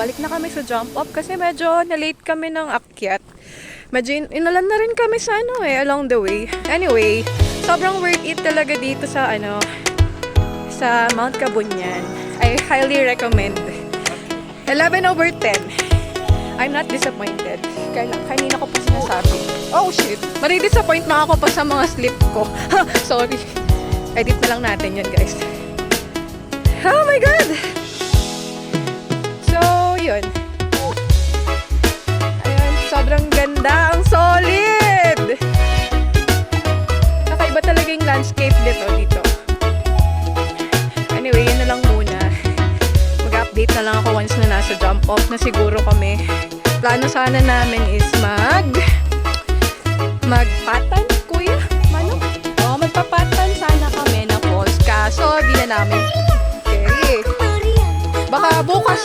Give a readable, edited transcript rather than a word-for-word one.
balik na kami sa jump up kasi medyo na-late kami ng akyat. Medyo inalan na rin kami sa along the way. Anyway, sobrang worth it talaga dito sa sa Mount Kabunyan. I highly recommend. 11/10. I'm not disappointed. Kanina ko pa sinasabi. Oh shit! Mari-disappoint na ako pa sa mga slip ko. Sorry. Edit na lang natin yun, guys. Oh my God! So, yun. Ayan, sobrang ganda. Ang solid! Kakaiba talaga yung landscape dito. Anyway, yun na lang muna. Mag-update na lang ako once na nasa jump off na siguro kami. Plano sana namin is magpatan, kuya? Mano? Oo, magpapatan sana kami na falls. Kaso, di na namin. Okay. Baka bukas.